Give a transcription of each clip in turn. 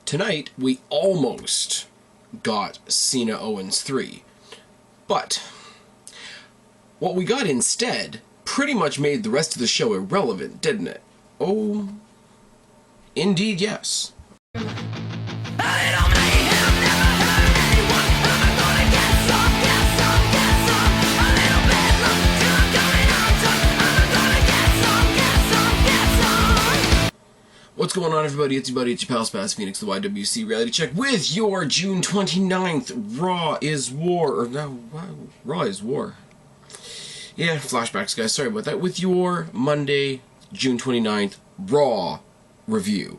Tonight, we almost got Cena Owens 3. But what we got instead pretty much made the rest of the show irrelevant, didn't it? Oh, indeed yes. What's going on, everybody? It's your buddy, it's your pal Spaz, Phoenix, the YWC Reality Check, with your June 29th Raw is War, or no, Raw is War. Yeah, flashbacks, guys, sorry about that. With your Monday, June 29th Raw review.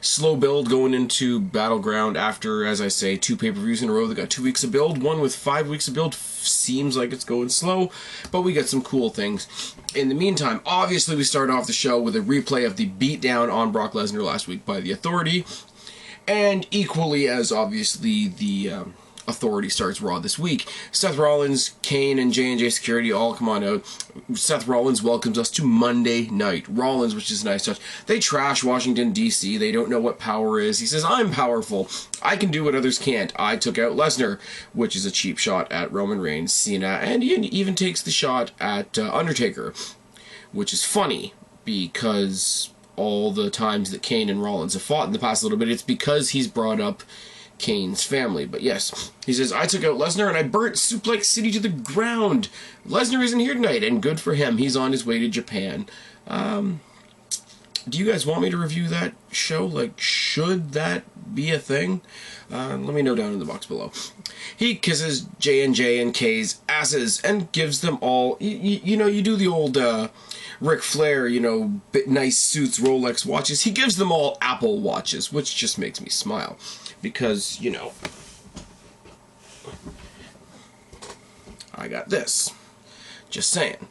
Slow build going into Battleground after, as I say, 2 pay-per-views in a row that got 2 weeks of build. One with 5 weeks of build seems like it's going slow, but we got some cool things. In the meantime, obviously we start off the show with a replay of the beatdown on Brock Lesnar last week by the Authority, and equally as obviously the Authority starts Raw this week. Seth Rollins, Kane, and J&J Security all come on out. Seth Rollins welcomes us to Monday Night. Rollins, which is a nice touch. They trash Washington, D.C. They don't know what power is. He says, I'm powerful. I can do what others can't. I took out Lesnar, which is a cheap shot at Roman Reigns, Cena, and he even takes the shot at Undertaker, which is funny because all the times that Kane and Rollins have fought in the past a little bit, it's because he's brought up Kane's family. But yes, he says, I took out Lesnar and I burnt Suplex City to the ground. Lesnar isn't here tonight, and good for him. He's on his way to Japan. Do you guys want me to review that show? Like, should that be a thing? Let me know down in the box below. He kisses J&J and K's asses and gives them all, you know, you do the old Ric Flair, you know, nice suits, Rolex watches. He gives them all Apple watches, which just makes me smile. Because, you know, I got this. Just saying.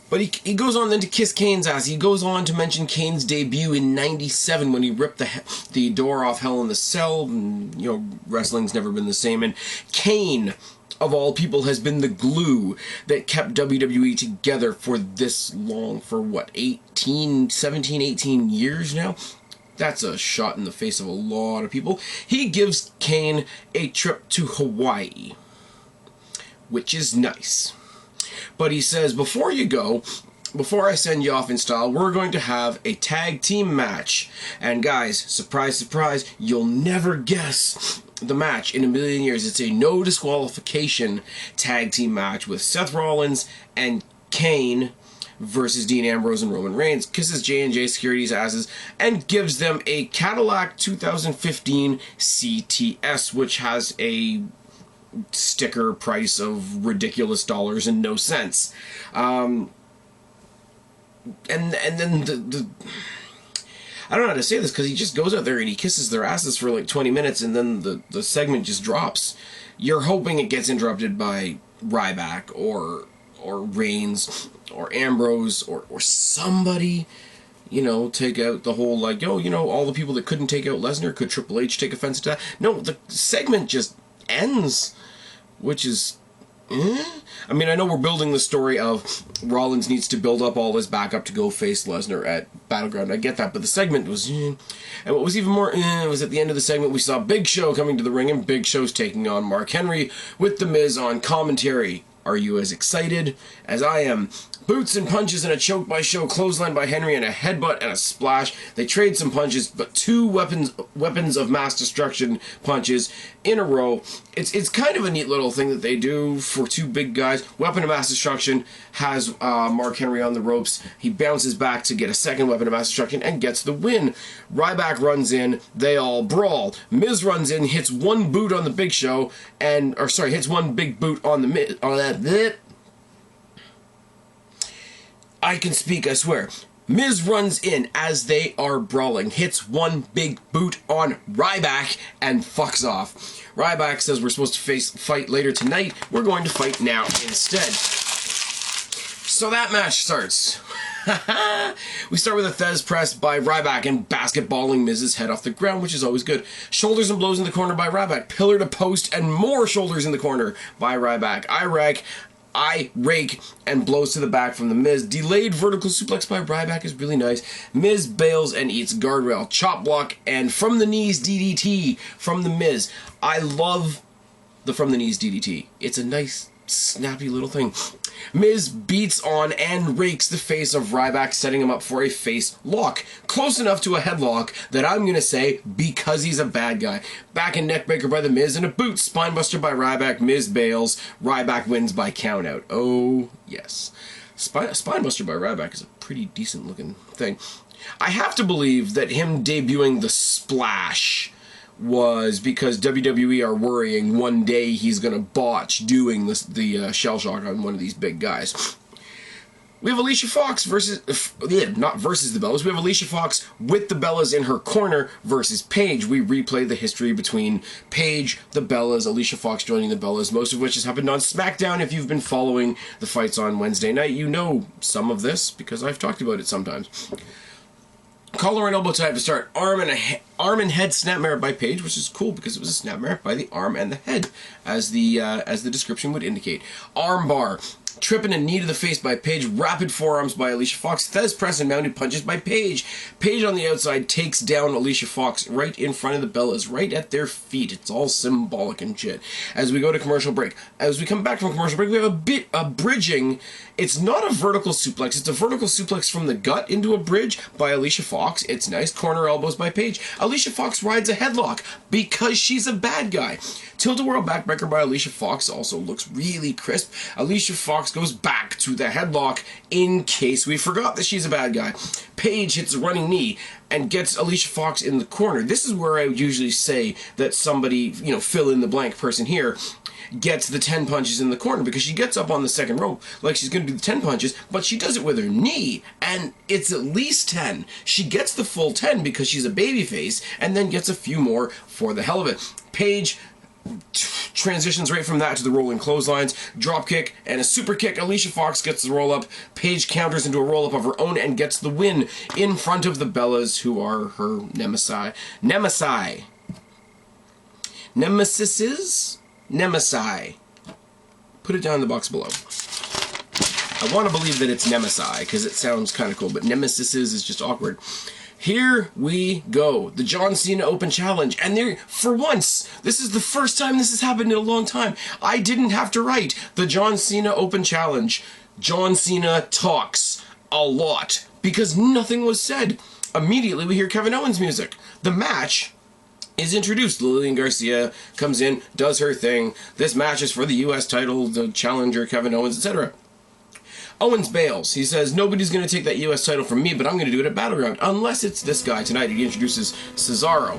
But he goes on then to kiss Kane's ass. He goes on to mention Kane's debut in '97 when he ripped the door off Hell in the Cell. And, you know, wrestling's never been the same. And Kane, of all people, has been the glue that kept WWE together for this long. For what, 17, 18 years now? That's a shot in the face of a lot of people. He gives Kane a trip to Hawaii, which is nice. But he says, before you go, before I send you off in style, we're going to have a tag team match. And guys, surprise, surprise, you'll never guess the match in a million years. It's a no disqualification tag team match with Seth Rollins and Kane versus Dean Ambrose and Roman Reigns. Kisses J&J Security's asses and gives them a Cadillac 2015 CTS, which has a sticker price of ridiculous dollars and no sense. And then the I don't know how to say this, because he just goes out there and he kisses their asses for like 20 minutes and then the segment just drops. You're hoping it gets interrupted by Ryback or Reigns or Ambrose or somebody, you know, take out the whole, like, oh, you know, all the people that couldn't take out Lesnar, could Triple H take offense to that? No, the segment just ends, which is, I mean, I know we're building the story of Rollins needs to build up all his backup to go face Lesnar at Battleground. I get that, but the segment was, and what was even more, was at the end of the segment we saw Big Show coming to the ring, and Big Show's taking on Mark Henry with The Miz on commentary. Are you as excited as I am? Boots and punches and a choke by Show, clothesline by Henry, and a headbutt and a splash. They trade some punches, but 2 weapons of mass destruction punches in a row. It's kind of a neat little thing that they do for 2 big guys. Weapon of mass destruction has Mark Henry on the ropes. He bounces back to get a second weapon of mass destruction and gets the win. Ryback runs in. They all brawl. Miz runs in, hits 1 boot on the Big Show, hits 1 big boot on the Miz. I can speak, I swear. Miz runs in as they are brawling, hits 1 big boot on Ryback, and fucks off. Ryback says we're supposed to fight later tonight. We're going to fight now instead. So that match starts. We start with a Thez press by Ryback and basketballing Miz's head off the ground, which is always good. Shoulders and blows in the corner by Ryback. Pillar to post and more shoulders in the corner by Ryback. eye rake and blows to the back from The Miz. Delayed vertical suplex by Ryback is really nice. Miz bails and eats guardrail, chop block, and from the knees DDT from The Miz. I love the from the knees DDT. It's a nice, snappy little thing. Miz beats on and rakes the face of Ryback, setting him up for a face lock. Close enough to a headlock that I'm going to say because he's a bad guy. Back and neckbreaker by The Miz and a boot. Spinebuster by Ryback. Miz bails. Ryback wins by countout. Oh, yes. Spinebuster by Ryback is a pretty decent looking thing. I have to believe that him debuting the Splash was because WWE are worrying one day he's going to botch doing the shell shock on one of these big guys. We have Alicia Fox not versus the Bellas. We have Alicia Fox with the Bellas in her corner versus Paige. We replay the history between Paige, the Bellas, Alicia Fox joining the Bellas, most of which has happened on SmackDown. If you've been following the fights on Wednesday night, you know some of this because I've talked about it sometimes. Collar and elbow tie to start. Arm and head snapmare by Paige, which is cool because it was a snapmare by the arm and the head, as the description would indicate. Arm bar. Trip and a knee to the face by Paige. Rapid forearms by Alicia Fox. Thez press and mounted punches by Paige. Paige on the outside takes down Alicia Fox right in front of the Bellas, right at their feet. It's all symbolic and shit. As we go to commercial break. As we come back from commercial break, we have a bit of bridging. It's not a vertical suplex. It's a vertical suplex from the gut into a bridge by Alicia Fox. It's nice. Corner elbows by Paige. Alicia Fox rides a headlock because she's a bad guy. Tilt-a-whirl backbreaker by Alicia Fox also looks really crisp. Alicia Fox goes back to the headlock in case we forgot that she's a bad guy. Paige hits a running knee and gets Alicia Fox in the corner. This is where I would usually say that somebody, fill in the blank person here, gets the 10 punches in the corner because she gets up on the second rope like she's going to do the 10 punches, but she does it with her knee, and it's at least 10. She gets the full 10 because she's a babyface, and then gets a few more for the hell of it. Paige transitions right from that to the rolling clotheslines, drop kick, and a super kick. Alicia Fox gets the roll up. Paige counters into a roll up of her own and gets the win in front of the Bellas, who are her nemesis. Put it down in the box below. I want to believe that it's Nemesi because it sounds kind of cool, but Nemesis is just awkward. Here we go. The John Cena Open Challenge. And there, for once, this is the first time this has happened in a long time. I didn't have to write the John Cena Open Challenge. John Cena talks a lot because nothing was said. Immediately we hear Kevin Owens music. The match is introduced. Lillian Garcia comes in, does her thing. This match is for the U.S. title, the challenger, Kevin Owens, etc. Owens bails. He says, nobody's going to take that U.S. title from me, but I'm going to do it at Battleground. Unless it's this guy tonight. He introduces Cesaro.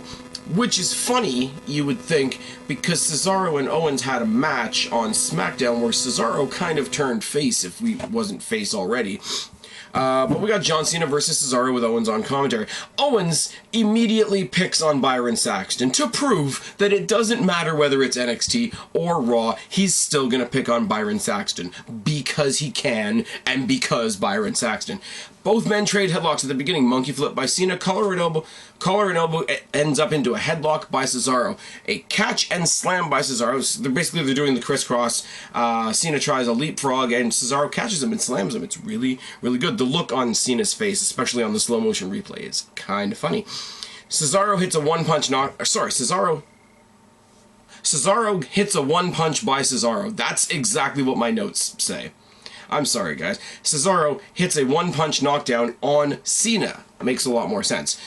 Which is funny, you would think, because Cesaro and Owens had a match on SmackDown where Cesaro kind of turned face if we wasn't face already. But we got John Cena versus Cesaro with Owens on commentary. Owens immediately picks on Byron Saxton to prove that it doesn't matter whether it's NXT or Raw, he's still going to pick on Byron Saxton because he can and because Byron Saxton. Both men trade headlocks at the beginning. Monkey flip by Cena. Collar and elbow ends up into a headlock by Cesaro. A catch and slam by Cesaro. They're doing the crisscross. Cena tries a leapfrog and Cesaro catches him and slams him. It's really, really good. The look on Cena's face, especially on the slow motion replay, is kind of funny. Cesaro hits a one-punch Cesaro hits a one-punch by Cesaro. That's exactly what my notes say. I'm sorry, guys. Cesaro hits a one-punch knockdown on Cena. Makes a lot more sense.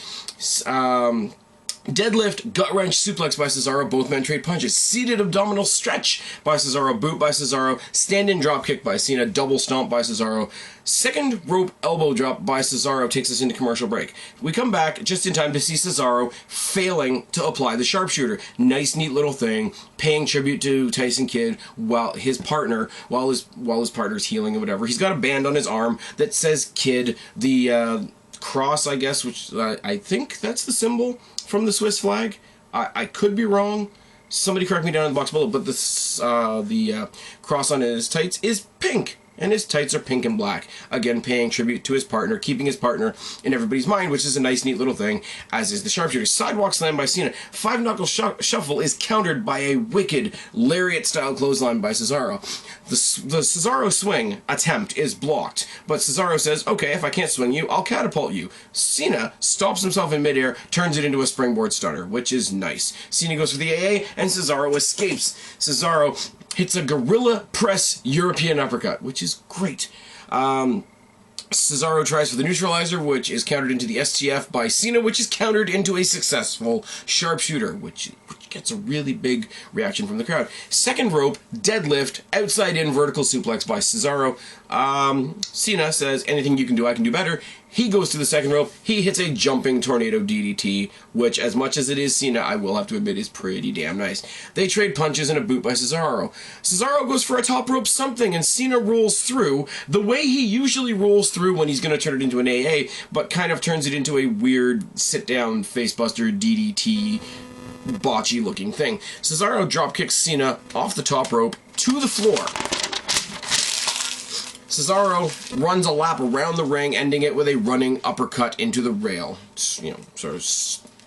Deadlift, gut-wrench suplex by Cesaro. Both men trade punches. Seated abdominal stretch by Cesaro. Boot by Cesaro. Stand-in dropkick by Cena. Double stomp by Cesaro. Second rope elbow drop by Cesaro takes us into commercial break. We come back just in time to see Cesaro failing to apply the sharpshooter. Nice, neat little thing, paying tribute to Tyson Kidd while his partner's healing and whatever. He's got a band on his arm that says Kidd. The cross, I guess, which I think that's the symbol from the Swiss flag. I could be wrong. Somebody correct me down in the box below, but the cross on his tights is pink. And his tights are pink and black, again paying tribute to his partner, keeping his partner in everybody's mind, which is a nice, neat little thing, as is the sharpshooter. Sidewalk slam by Cena. Five-knuckle shuffle is countered by a wicked lariat-style clothesline by Cesaro. The Cesaro swing attempt is blocked, but Cesaro says, okay, if I can't swing you, I'll catapult you. Cena stops himself in midair, turns it into a springboard stunner, which is nice. Cena goes for the AA, and Cesaro escapes. Cesaro hits a gorilla press European uppercut, which is great. Cesaro tries for the neutralizer, which is countered into the STF by Cena, which is countered into a successful sharpshooter, which gets a really big reaction from the crowd. Second rope, deadlift, outside-in vertical suplex by Cesaro. Cena says, anything you can do, I can do better. He goes to the second rope. He hits a jumping tornado DDT, which, as much as it is Cena, I will have to admit is pretty damn nice. They trade punches and a boot by Cesaro. Cesaro goes for a top rope something, and Cena rolls through the way he usually rolls through when he's going to turn it into an AA, but kind of turns it into a weird sit-down facebuster DDT botchy-looking thing. Cesaro dropkicks Cena off the top rope to the floor. Cesaro runs a lap around the ring, ending it with a running uppercut into the rail. You know, sort of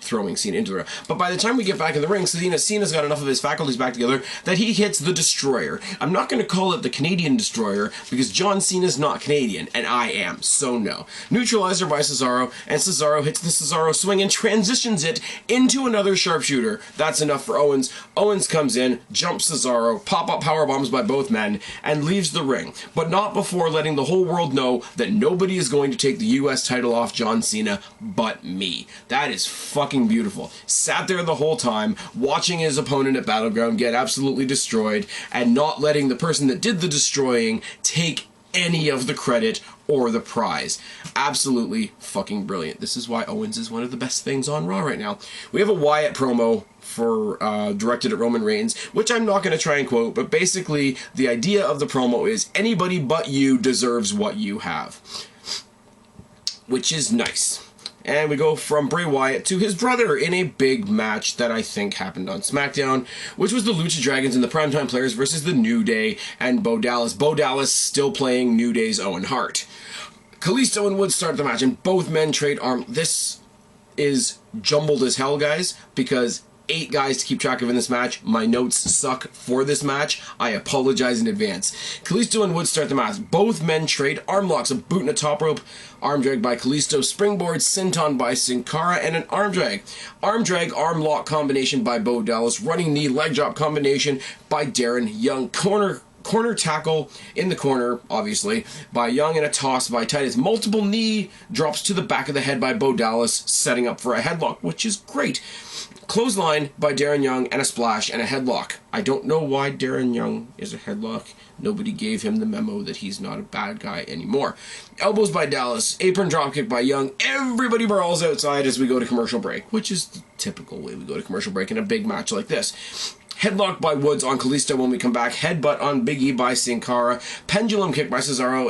throwing Cena into the rail. But by the time we get back in the ring, Cena's got enough of his faculties back together that he hits the Destroyer. I'm not going to call it the Canadian Destroyer, because John Cena's not Canadian, and I am, so no. Neutralizer by Cesaro, and Cesaro hits the Cesaro swing and transitions it into another sharpshooter. That's enough for Owens. Owens comes in, jumps Cesaro, pop-up powerbombs by both men, and leaves the ring. But not before letting the whole world know that nobody is going to take the US title off John Cena but me. That is fucking beautiful. Sat there the whole time, watching his opponent at Battleground get absolutely destroyed, and not letting the person that did the destroying take any of the credit or the prize. Absolutely fucking brilliant. This is why Owens is one of the best things on Raw right now. We have a Wyatt promo for directed at Roman Reigns, which I'm not going to try and quote, but basically the idea of the promo is anybody but you deserves what you have, which is nice. And we go from Bray Wyatt to his brother in a big match that I think happened on SmackDown, which was the Lucha Dragons and the Primetime Players versus the New Day and Bo Dallas. Bo Dallas still playing New Day's Owen Hart. Kalisto and Woods start the match, and both men trade arm. This is jumbled as hell, guys, because 8 guys to keep track of in this match. My notes suck for this match. I apologize in advance. Kalisto and Woods start the match. Both men trade arm locks, a boot and a top rope, arm drag by Kalisto, springboard, senton by Sin Cara, and an arm drag. Arm drag, arm lock combination by Bo Dallas, running knee, leg drop combination by Darren Young. Corner tackle in the corner, obviously, by Young, and a toss by Titus. Multiple knee drops to the back of the head by Bo Dallas, setting up for a headlock, which is great. Clothesline by Darren Young, and a splash and a headlock. I don't know why Darren Young is a headlock. Nobody gave him the memo that he's not a bad guy anymore. Elbows by Dallas, apron dropkick by Young. Everybody brawls outside as we go to commercial break, which is the typical way we go to commercial break in a big match like this. Headlock by Woods on Kalisto when we come back. Headbutt on Big E by Sin Cara. Pendulum kick by Cesaro.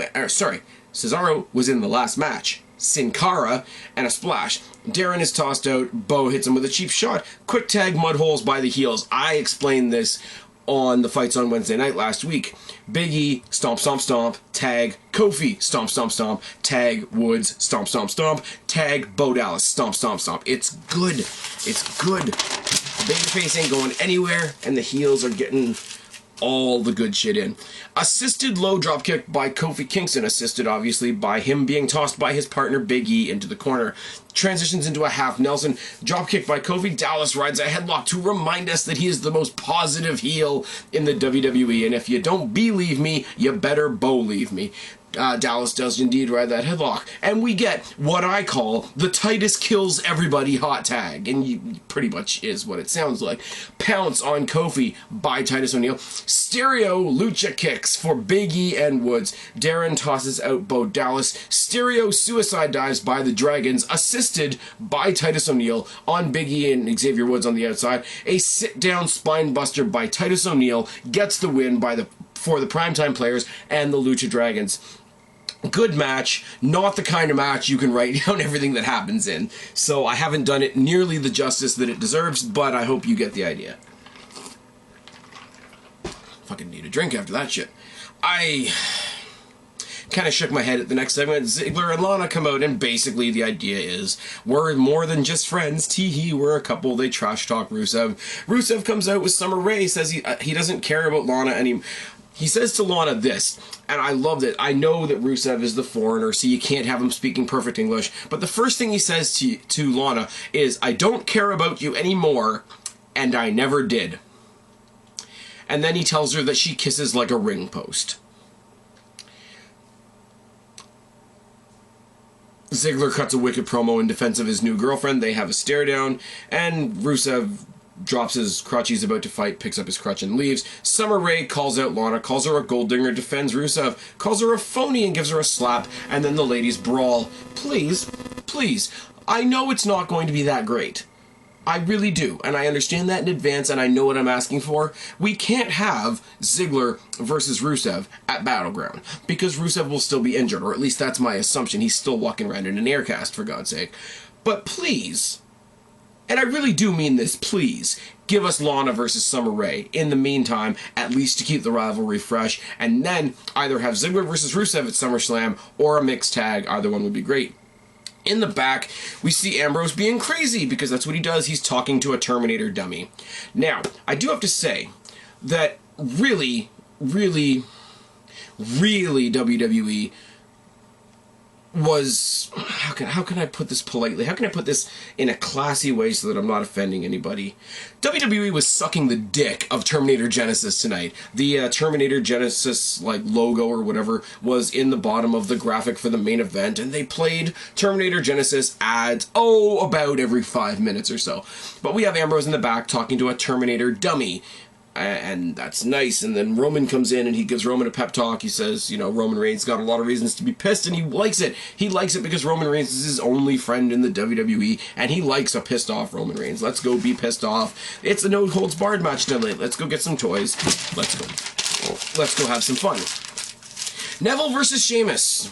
Cesaro was in the last match. Sin Cara, and a splash. Darren is tossed out. Bo hits him with a cheap shot. Quick tag mud holes by the heels. I explained this on the fights on Wednesday night last week. Big E, stomp, stomp, stomp, tag Kofi, stomp, stomp, stomp, tag Woods, stomp, stomp, stomp, tag Bo Dallas, stomp, stomp, stomp. It's good. It's good. The babyface ain't going anywhere, and the heels are getting all the good shit in. Assisted low drop kick by Kofi Kingston, assisted obviously by him being tossed by his partner Big E into the corner. Transitions into a half Nelson. Drop kick by Kofi. Dallas rides a headlock to remind us that he is the most positive heel in the WWE, and if you don't believe me, you better believe me. Dallas does indeed ride that headlock, and we get what I call the Titus kills everybody hot tag, and you pretty much is what it sounds like. Pounce on Kofi by Titus O'Neil. Stereo lucha kicks for Big E and Woods. Darren tosses out Bo Dallas. Stereo suicide dives by the Dragons, assisted by Titus O'Neil on Big E and Xavier Woods on the outside. A sit down spine buster by Titus O'Neil gets the win for the Primetime Players and the Lucha Dragons. Good match, not the kind of match you can write down everything that happens in. So I haven't done it nearly the justice that it deserves, but I hope you get the idea. Fucking need a drink after that shit. Kind of shook my head at the next segment. Ziggler and Lana come out, and basically the idea is we're more than just friends. Tee-hee, we're a couple. They trash talk Rusev. Rusev comes out with Summer Rae, says he doesn't care about Lana, and he says to Lana this, and I loved it. I know that Rusev is the foreigner, so you can't have him speaking perfect English, but the first thing he says to Lana is, I don't care about you anymore, and I never did. And then he tells her that she kisses like a ring post. Ziggler cuts a wicked promo in defense of his new girlfriend. They have a stare down, and Rusev drops his crutch. He's about to fight, picks up his crutch and leaves. Summer Rae calls out Lana, calls her a gold digger, defends Rusev, calls her a phony and gives her a slap, and then the ladies brawl. Please, please, I know it's not going to be that great. I really do, and I understand that in advance, and I know what I'm asking for. We can't have Ziggler versus Rusev at Battleground, because Rusev will still be injured, or at least that's my assumption. He's still walking around in an air cast, for God's sake. But please, and I really do mean this, please, give us Lana versus Summer Rae in the meantime, at least to keep the rivalry fresh, and then either have Ziggler versus Rusev at SummerSlam, or a mixed tag. Either one would be great. In the back, we see Ambrose being crazy, because that's what he does. He's talking to a Terminator dummy. Now, I do have to say that really, really, really WWE was, how can I put this politely? How can I put this in a classy way so that I'm not offending anybody? WWE was sucking the dick of Terminator Genesis tonight. The Terminator Genesis logo or whatever was in the bottom of the graphic for the main event, and they played Terminator Genesis ads about every 5 minutes or so. But we have Ambrose in the back talking to a Terminator dummy. And that's nice. And then Roman comes in and he gives Roman a pep talk. He says, Roman Reigns got a lot of reasons to be pissed, and he likes it. He likes it because Roman Reigns is his only friend in the WWE, and he likes a pissed off Roman Reigns. Let's go be pissed off. It's a no holds barred match tonight. Let's go get some toys. Let's go have some fun. Neville versus Sheamus.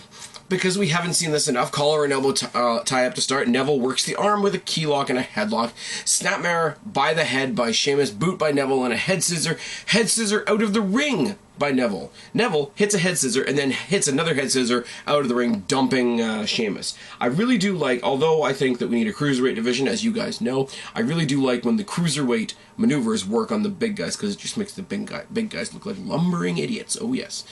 Because we haven't seen this enough, collar and elbow tie-up to start. Neville works the arm with a key lock and a headlock. Snapmare by the head by Sheamus. Boot by Neville and a head scissor. Head scissor out of the ring by Neville. Neville hits a head scissor and then hits another head scissor out of the ring, dumping Sheamus. I really do like, although I think that we need a cruiserweight division, as you guys know, I really do like when the cruiserweight maneuvers work on the big guys, because it just makes the big guys look like lumbering idiots. Oh yes.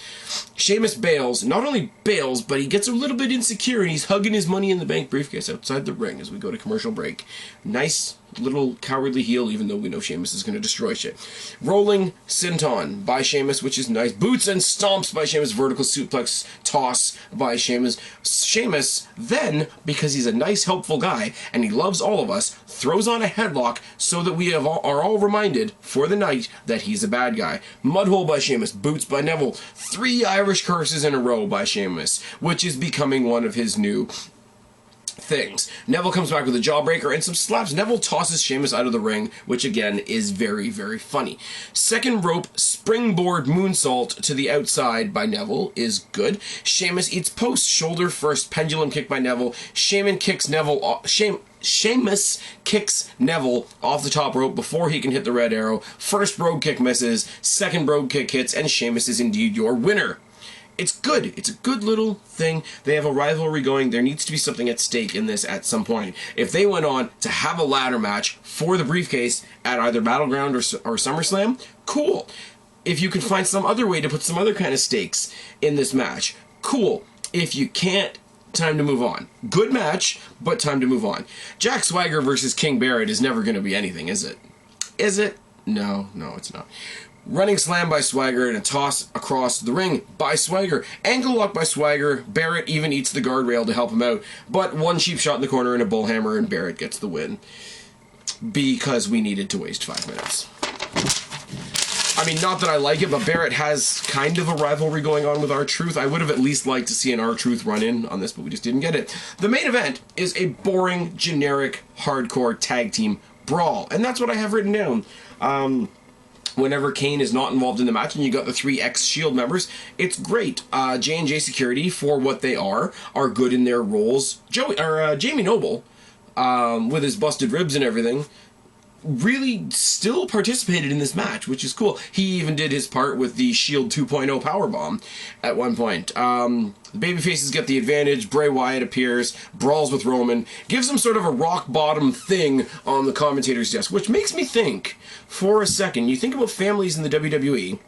Sheamus bails. Not only bails, but he gets a little bit insecure, and he's hugging his Money in the Bank briefcase outside the ring as we go to commercial break. Nice little cowardly heel, even though we know Sheamus is going to destroy shit. Rolling senton by Sheamus, which is nice. Boots and stomps by Sheamus. Vertical suplex toss by Sheamus. Sheamus then, because he's a nice, helpful guy, and he loves all of us, throws on a headlock so that we are all reminded for the night that he's a bad guy. Mudhole by Sheamus. Boots by Neville. 3 Irish curses in a row by Sheamus, which is becoming one of his new things. Neville comes back with a jawbreaker and some slaps. Neville tosses Sheamus out of the ring, which again is very, very funny. Second rope springboard moonsault to the outside by Neville is good. Sheamus eats post, shoulder first, pendulum kick by Neville. Sheamus kicks Neville off the top rope before he can hit the red arrow. First road kick misses, second road kick hits, and Sheamus is indeed your winner. It's good. It's a good little thing. They have a rivalry going. There needs to be something at stake in this at some point. If they went on to have a ladder match for the briefcase at either Battleground or SummerSlam, cool. If you can find some other way to put some other kind of stakes in this match, cool. If you can't, time to move on. Good match, but time to move on. Jack Swagger versus King Barrett is never going to be anything, is it? Is it? No, it's not. Running slam by Swagger and a toss across the ring by Swagger. Ankle lock by Swagger. Barrett even eats the guardrail to help him out. But one cheap shot in the corner and a bullhammer, and Barrett gets the win. Because we needed to waste 5 minutes. I mean, not that I like it, but Barrett has kind of a rivalry going on with R-Truth. I would have at least liked to see an R-Truth run in on this, but we just didn't get it. The main event is a boring, generic, hardcore tag team brawl. And that's what I have written down. Whenever Kane is not involved in the match and you got the 3 ex-Shield members, it's great. J&J Security, for what they are good in their roles. Jamie Noble, with his busted ribs and everything, really still participated in this match, which is cool. He even did his part with the Shield 2.0 powerbomb at one point. The babyfaces get the advantage. Bray Wyatt appears, brawls with Roman, gives him sort of a rock bottom thing on the commentator's desk, which makes me think, for a second, you think about families in the WWE,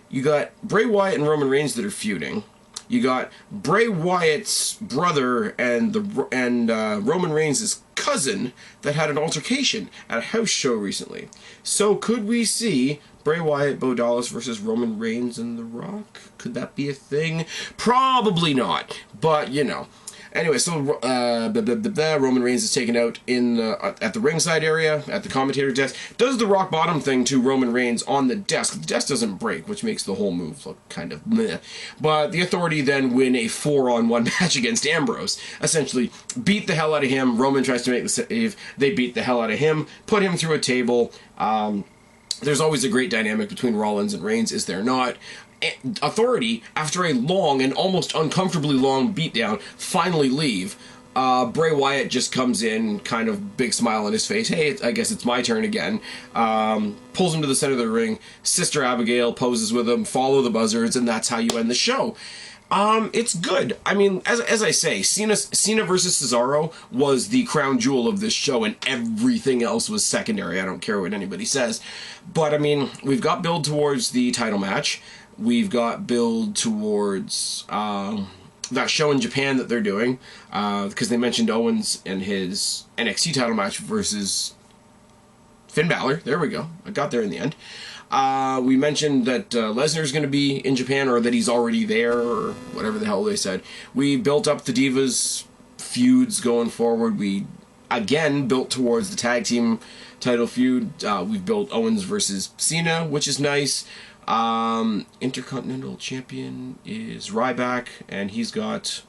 you got Bray Wyatt and Roman Reigns that are feuding. You got Bray Wyatt's brother and Roman Reigns' cousin that had an altercation at a house show recently. So could we see Bray Wyatt, Bo Dallas versus Roman Reigns and The Rock? Could that be a thing? Probably not, but you know. Anyway, so Roman Reigns is taken out at the ringside area, at the commentator desk. Does the rock bottom thing to Roman Reigns on the desk. The desk doesn't break, which makes the whole move look kind of meh. But the Authority then win a 4-on-1 match against Ambrose. Essentially, beat the hell out of him. Roman tries to make the save. They beat the hell out of him, put him through a table. There's always a great dynamic between Rollins and Reigns, is there not? Authority, after a long and almost uncomfortably long beatdown, finally leave. Bray Wyatt just comes in, kind of big smile on his face. Hey, I guess it's my turn again. Pulls him to the center of the ring. Sister Abigail poses with him. Follow the buzzards, and that's how you end the show. It's good. I mean, as I say, Cena versus Cesaro was the crown jewel of this show, and everything else was secondary. I don't care what anybody says. But, I mean, we've got build towards the title match. We've got build towards that show in Japan that they're doing, because they mentioned Owens and his NXT title match versus Finn Balor. There we go. I got there in the end. We mentioned that Lesnar's going to be in Japan, or that he's already there, or whatever the hell they said. We built up the Divas feuds going forward. We, again, built towards the tag team title feud. We've built Owens versus Cena, which is nice. Intercontinental Champion is Ryback, and he's got...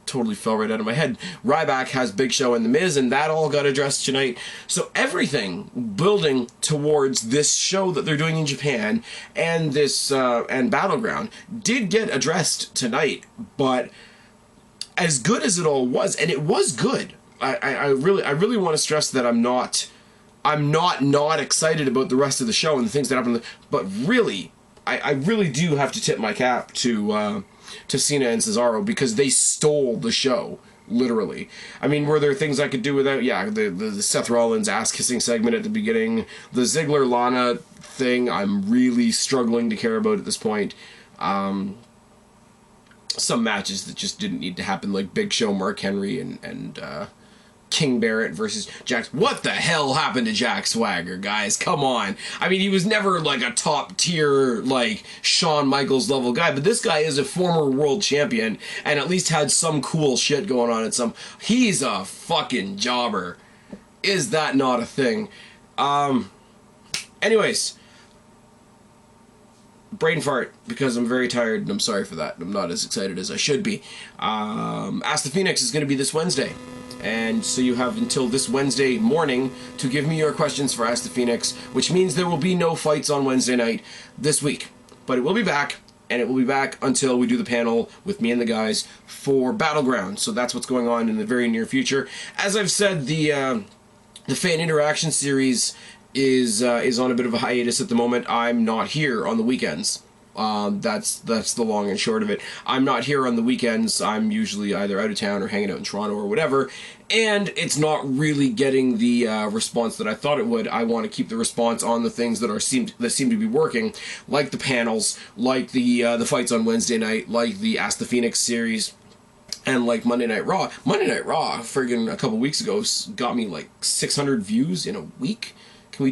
totally fell right out of my head. Ryback has Big Show and The Miz, and that all got addressed tonight. So everything building towards this show that they're doing in Japan and this and Battleground did get addressed tonight. But as good as it all was, and it was good, I really want to stress that I'm not excited about the rest of the show and the things that happen. But really, I really do have to tip my cap to Cena and Cesaro, because they stole the show, literally. I mean, were there things I could do without? Yeah, the Seth Rollins ass-kissing segment at the beginning. The Ziggler-Lana thing, I'm really struggling to care about at this point. Some matches that just didn't need to happen, like Big Show, Mark Henry, and King Barrett versus Jack. What the hell happened to Jack Swagger, guys? Come on. I mean, he was never like a top tier, like Shawn Michaels level guy, but this guy is a former world champion and at least had some cool shit going on at some. He's a fucking jobber. Is that not a thing? Anyways, brain fart, because I'm very tired and I'm sorry for that. I'm not as excited as I should be. Ask the Phoenix is going to be this Wednesday. And so you have until this Wednesday morning to give me your questions for Ask the Phoenix, which means there will be no fights on Wednesday night this week. But it will be back, and it will be back until we do the panel with me and the guys for Battleground. So that's what's going on in the very near future. As I've said, the fan interaction series is on a bit of a hiatus at the moment. I'm not here on the weekends. That's the long and short of it. I'm not here on the weekends. I'm usually either out of town or hanging out in Toronto or whatever, and it's not really getting the response that I thought it would. I want to keep the response on the things that seem to be working, like the panels, like the fights on Wednesday night, like the Ask the Phoenix series, and like Monday Night Raw. Monday Night Raw, friggin' a couple weeks ago, got me like 600 views in a week.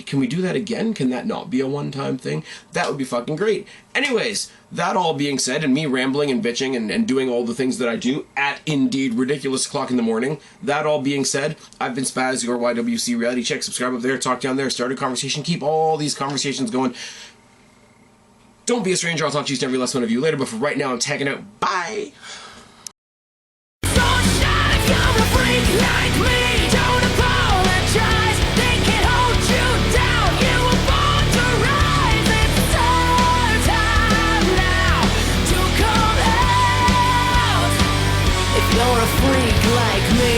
Can we do that again? Can that not be a one-time thing? That would be fucking great. Anyways, that all being said, and me rambling and bitching and doing all the things that I do at indeed ridiculous o'clock in the morning, that all being said, I've been Spaz, your YWC reality check. Subscribe up there, talk down there, start a conversation, keep all these conversations going. Don't be a stranger, I'll talk to you to every last one of you later, but for right now, I'm tagging out. Bye!